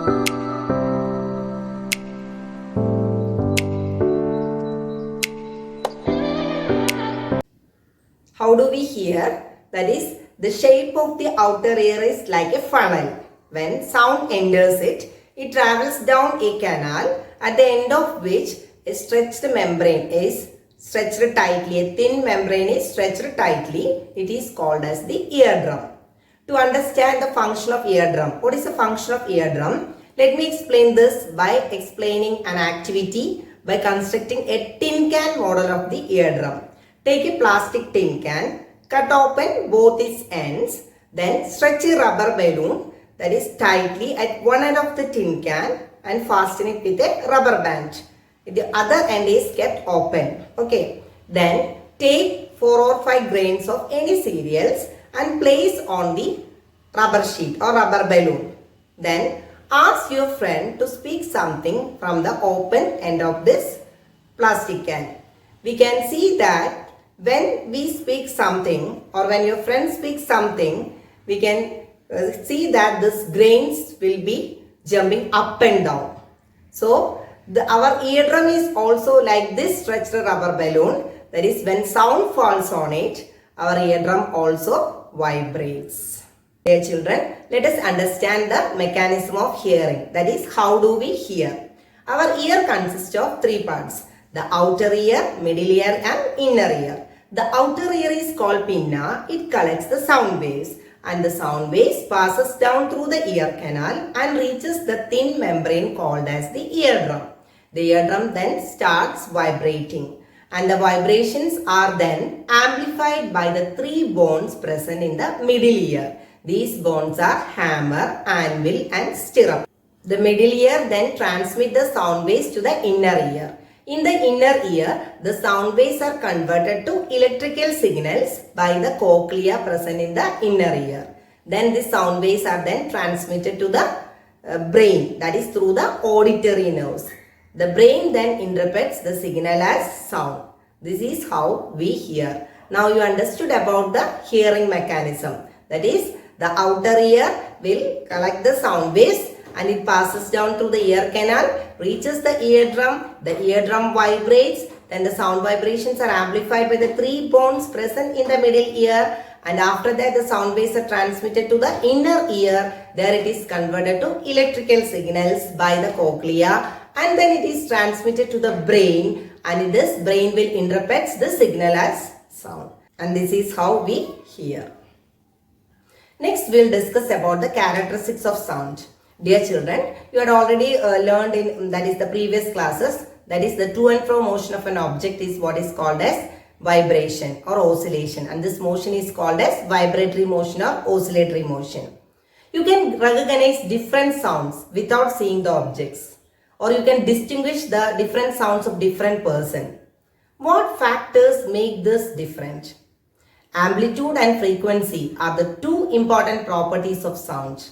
How do we hear? That is, the shape of the outer ear is like a funnel. When sound enters it, it travels down a canal at the end of which a stretched membrane is stretched tightly. A thin membrane is stretched tightly. It is called as the eardrum. To understand the function of eardrum, what is the function of eardrum? Let me explain this by explaining an activity by constructing a tin can model of the eardrum. Take a plastic tin can, cut open both its ends, then stretch a rubber balloon that is tightly at one end of the tin can and fasten it with a rubber band. The other end is kept open. Okay. Then take 4 or 5 grains of any cereals and place on the rubber sheet or rubber balloon. Then ask your friend to speak something from the open end of this plastic can. We can see that when we speak something or when your friend speaks something, we can see that these grains will be jumping up and down. So our eardrum is also like this stretched rubber balloon. That is, when sound falls on it, our eardrum also vibrates. Dear children, let us understand the mechanism of hearing. That is, how do we hear? Our ear consists of 3 parts. The outer ear, middle ear and inner ear. The outer ear is called pinna. It collects the sound waves and the sound waves passes down through the ear canal and reaches the thin membrane called as the eardrum. The eardrum then starts vibrating and the vibrations are then amplified by the 3 bones present in the middle ear. These bones are hammer, anvil and stirrup. The middle ear then transmits the sound waves to the inner ear. In the inner ear, the sound waves are converted to electrical signals by the cochlea present in the inner ear. Then the sound waves are then transmitted to the brain, that is through the auditory nerves. The brain then interprets the signal as sound. This is how we hear. Now you understood about the hearing mechanism. That is, the outer ear will collect the sound waves and it passes down through the ear canal, reaches the eardrum vibrates, then the sound vibrations are amplified by the 3 bones present in the middle ear, and after that the sound waves are transmitted to the inner ear. There it is converted to electrical signals by the cochlea and then it is transmitted to the brain, and this brain will interpret the signal as sound, and this is how we hear. Next we will discuss about the characteristics of sound. Dear children, you had already learned in the previous classes, that is the to and fro motion of an object is what is called as vibration or oscillation, and this motion is called as vibratory motion or oscillatory motion. You can recognize different sounds without seeing the objects, or you can distinguish the different sounds of different person. What factors make this different? Amplitude and frequency are the 2 important properties of sound.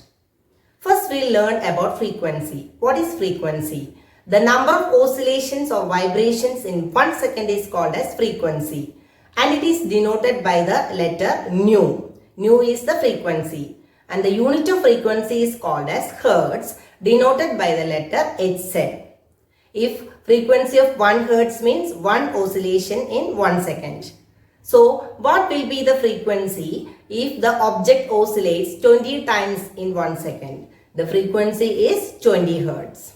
First, we will learn about frequency. What is frequency? The number of oscillations or vibrations in 1 second is called as frequency, and it is denoted by the letter nu. Nu is the frequency, and the unit of frequency is called as hertz, denoted by the letter Hz. If frequency of 1 hertz means 1 oscillation in 1 second. So, what will be the frequency if the object oscillates 20 times in 1 second? The frequency is 20 hertz.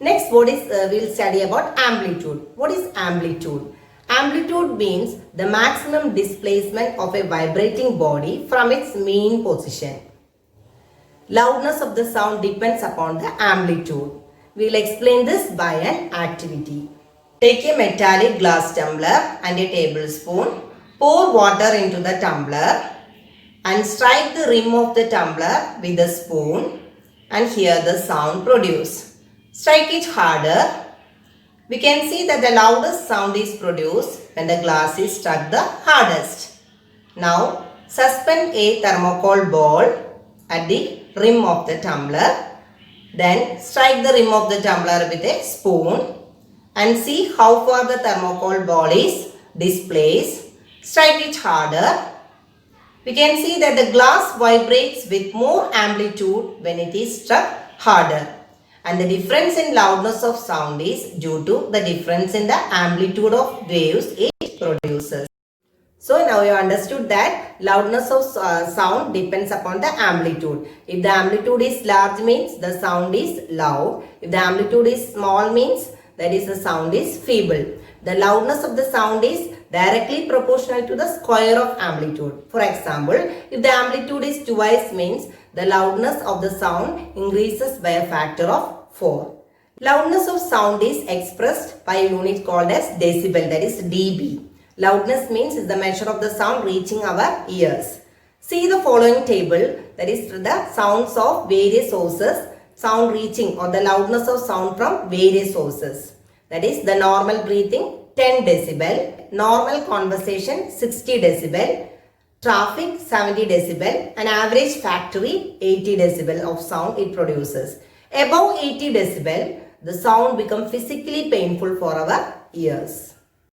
Next, we will study about amplitude. What is amplitude? Amplitude means the maximum displacement of a vibrating body from its mean position. Loudness of the sound depends upon the amplitude. We will explain this by an activity. Take a metallic glass tumbler and a tablespoon. Pour water into the tumbler and strike the rim of the tumbler with a spoon and hear the sound produced. Strike it harder. We can see that the loudest sound is produced when the glass is struck the hardest. Now, suspend a thermocol ball at the rim of the tumbler. Then strike the rim of the tumbler with a spoon and see how far the thermocol ball is displaced. Strike it harder. We can see that the glass vibrates with more amplitude when it is struck harder. And the difference in loudness of sound is due to the difference in the amplitude of waves it produces. So now you understood that loudness of sound depends upon the amplitude. If the amplitude is large means the sound is loud. If the amplitude is small means that is the sound is feeble. The loudness of the sound is directly proportional to the square of amplitude. For example, if the amplitude is twice means the loudness of the sound increases by a factor of 4. Loudness of sound is expressed by a unit called as decibel, that is dB. Loudness means is the measure of the sound reaching our ears. See the following table, that is the sounds of various sources, sound reaching or the loudness of sound from various sources. That is the normal breathing 10 decibel, normal conversation 60 decibel, traffic 70 decibel, and average factory 80 decibel of sound it produces. Above 80 decibel, the sound becomes physically painful for our ears.